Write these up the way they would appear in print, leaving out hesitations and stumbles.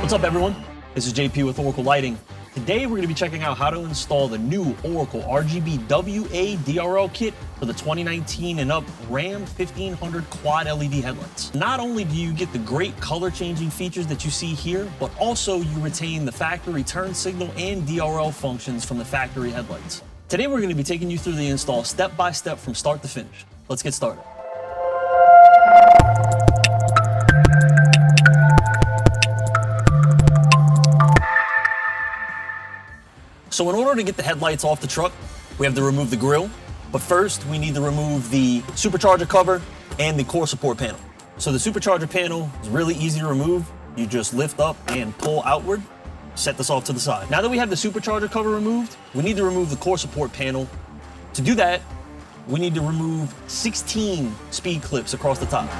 What's up, everyone? This is JP with Oracle Lighting. Today we're going to be checking out how to install the new Oracle RGBW+A DRL kit for the 2019 and up Ram 1500 quad LED headlights. Not only do you get the great color changing features that you see here, but also you retain the factory turn signal and DRL functions from the factory headlights. Today we're going to be taking you through the install step by step from start to finish. Let's get started. So in order to get the headlights off the truck, we have to remove the grille. But first, we need to remove the supercharger cover and the core support panel. So the supercharger panel is really easy to remove. You just lift up and pull outward, set this off to the side. Now that we have the supercharger cover removed, we need to remove the core support panel. To do that, we need to remove 16 speed clips across the top.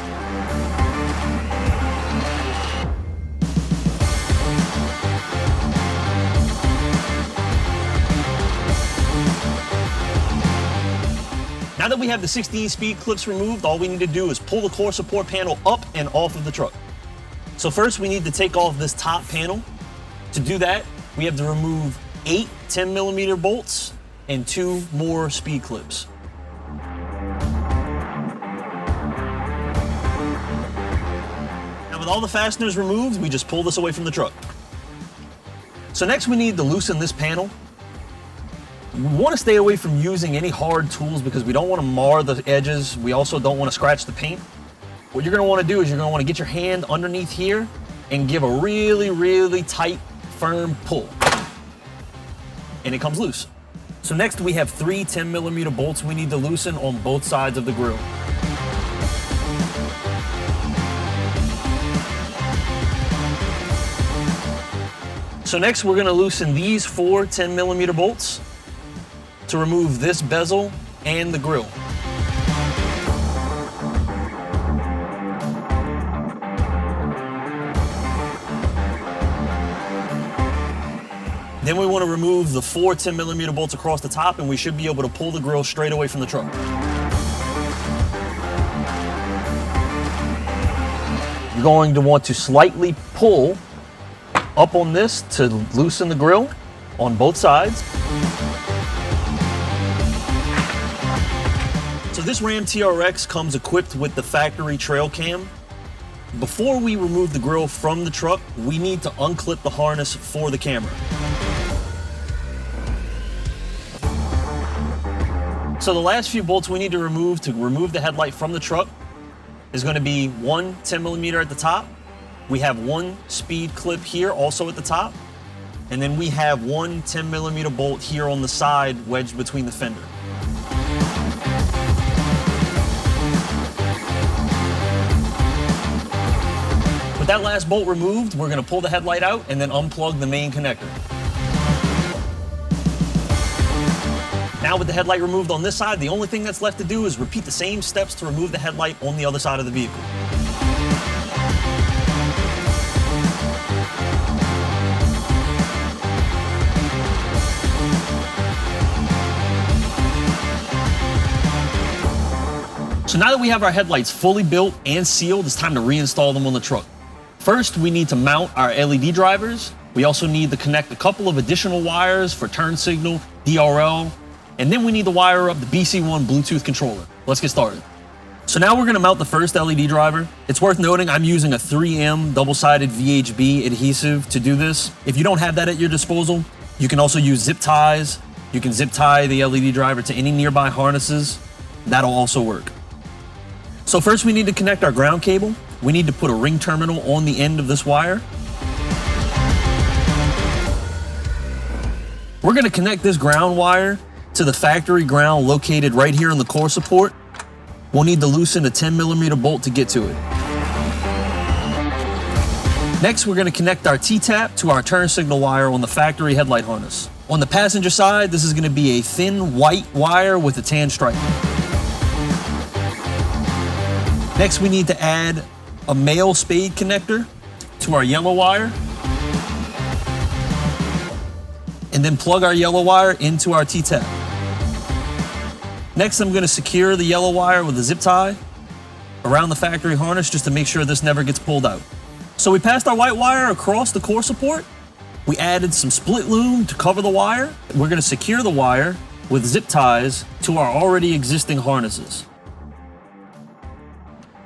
Now that we have the 16 speed clips removed, all we need to do is pull the core support panel up and off of the truck. So first we need to take off this top panel. To do that, we have to remove 8 10mm bolts and 2 more speed clips. Now with all the fasteners removed, we just pull this away from the truck. So next we need to loosen this panel. We want to stay away from using any hard tools because we don't want to mar the edges. We also don't want to scratch the paint. What you're going to want to do is you're going to want to get your hand underneath here and give a really, really tight, firm pull. And it comes loose. So next we have 3 10mm bolts we need to loosen on both sides of the grille. So next we're going to loosen these 4 10mm bolts to remove this bezel and the grille. Then we want to remove the 4 10mm bolts across the top, and we should be able to pull the grille straight away from the truck. You're going to want to slightly pull up on this to loosen the grille on both sides. So this Ram TRX comes equipped with the factory trail cam. Before we remove the grille from the truck, we need to unclip the harness for the camera. So the last few bolts we need to remove the headlight from the truck is going to be 1 10mm at the top. We have 1 speed clip here also at the top. And then we have 1 10mm bolt here on the side wedged between the fender. With that last bolt removed, we're going to pull the headlight out and then unplug the main connector. Now with the headlight removed on this side, the only thing that's left to do is repeat the same steps to remove the headlight on the other side of the vehicle. So now that we have our headlights fully built and sealed, it's time to reinstall them on the truck. First, we need to mount our LED drivers. We also need to connect a couple of additional wires for turn signal, DRL, and then we need to wire up the BC1 Bluetooth controller. Let's get started. So now we're going to mount the first LED driver. It's worth noting I'm using a 3M double-sided VHB adhesive to do this. If you don't have that at your disposal, you can also use zip ties. You can zip tie the LED driver to any nearby harnesses. That'll also work. So first we need to connect our ground cable. We need to put a ring terminal on the end of this wire. We're going to connect this ground wire to the factory ground located right here in the core support. We'll need to loosen a 10mm bolt to get to it. Next, we're going to connect our T-tap to our turn signal wire on the factory headlight harness. On the passenger side, this is going to be a thin white wire with a tan stripe. Next, we need to add a male spade connector to our yellow wire, and then plug our yellow wire into our T-tap. Next, I'm going to secure the yellow wire with a zip tie around the factory harness just to make sure this never gets pulled out. So we passed our white wire across the core support. We added some split loom to cover the wire. We're going to secure the wire with zip ties to our already existing harnesses.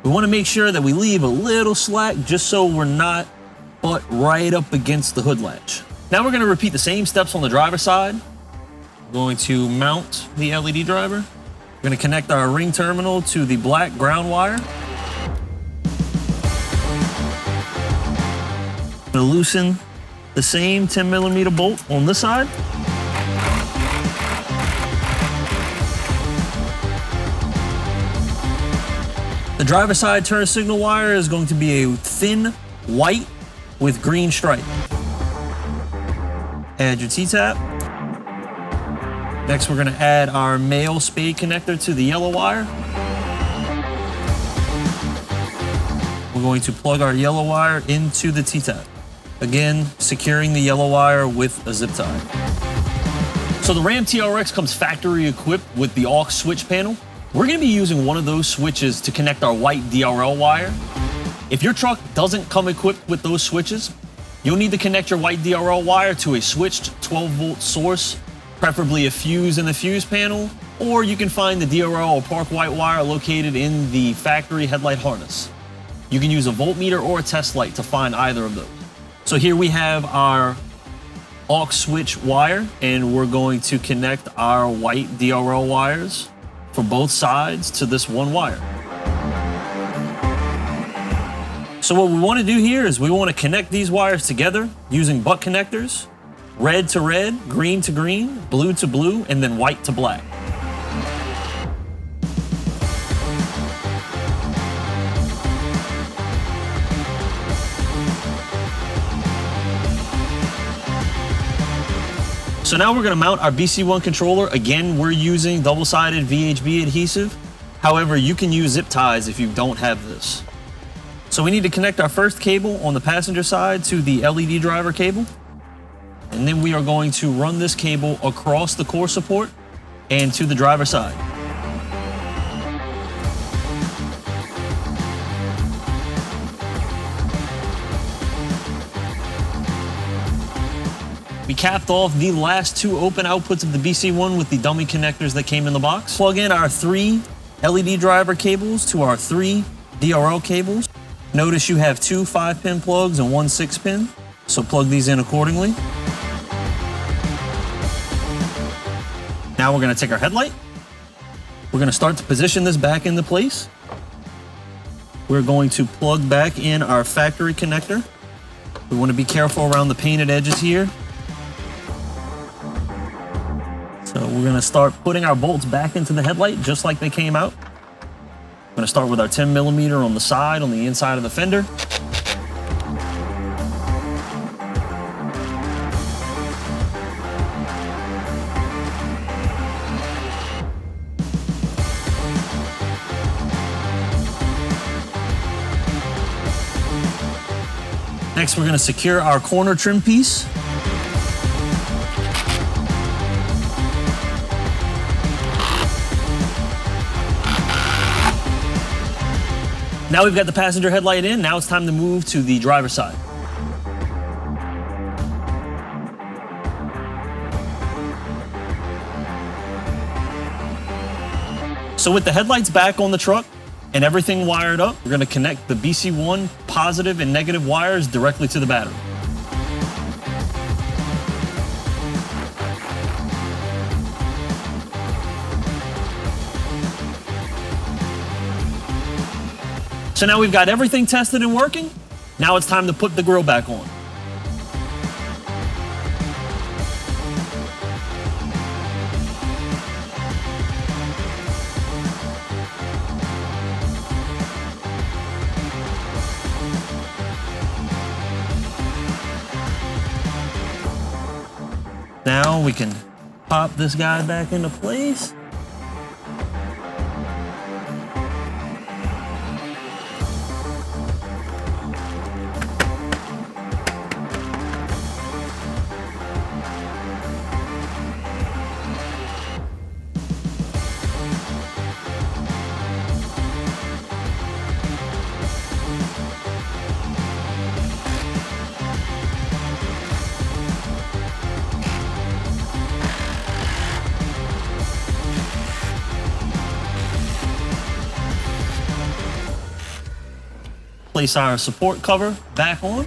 We want to make sure that we leave a little slack just so we're not butt right up against the hood latch. Now we're going to repeat the same steps on the driver side. We're going to mount the LED driver. We're going to connect our ring terminal to the black ground wire. I'm going to loosen the same 10mm bolt on this side. The driver side turn signal wire is going to be a thin white with green stripe. Add your T-tap. Next, we're going to add our male spade connector to the yellow wire. We're going to plug our yellow wire into the T-tap. Again, securing the yellow wire with a zip tie. So the Ram TRX comes factory equipped with the aux switch panel. We're going to be using one of those switches to connect our white DRL wire. If your truck doesn't come equipped with those switches, you'll need to connect your white DRL wire to a switched 12-volt source, preferably a fuse in the fuse panel, or you can find the DRL or Park White wire located in the factory headlight harness. You can use a voltmeter or a test light to find either of those. So here we have our aux switch wire, and we're going to connect our white DRL wires for both sides to this one wire. So what we want to do here is we want to connect these wires together using butt connectors, red to red, green to green, blue to blue, and then white to black. So now we're going to mount our BC1 controller. Again, we're using double-sided VHB adhesive. However, you can use zip ties if you don't have this. So we need to connect our first cable on the passenger side to the LED driver cable. And then we are going to run this cable across the core support and to the driver side. We capped off the last two open outputs of the BC1 with the dummy connectors that came in the box. Plug in our 3 LED driver cables to our 3 DRL cables. Notice you have 2 5-pin plugs and 1 6-pin, so plug these in accordingly. Now we're going to take our headlight. We're going to start to position this back into place. We're going to plug back in our factory connector. We want to be careful around the painted edges here. So we're going to start putting our bolts back into the headlight just like they came out. I'm going to start with our 10mm on the side, on the inside of the fender. Next, we're going to secure our corner trim piece. Now we've got the passenger headlight in, now it's time to move to the driver's side. So with the headlights back on the truck and everything wired up, we're going to connect the BC1 positive and negative wires directly to the battery. So now we've got everything tested and working. Now it's time to put the grille back on. Now we can pop this guy back into place. place our support cover back on.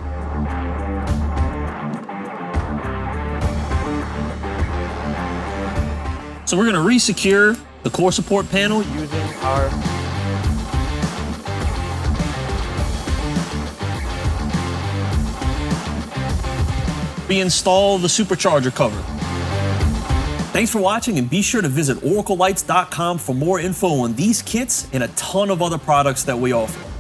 So we're going to re-secure the core support panel using our reinstall the supercharger cover. Thanks for watching, and be sure to visit oraclelights.com for more info on these kits and a ton of other products that we offer.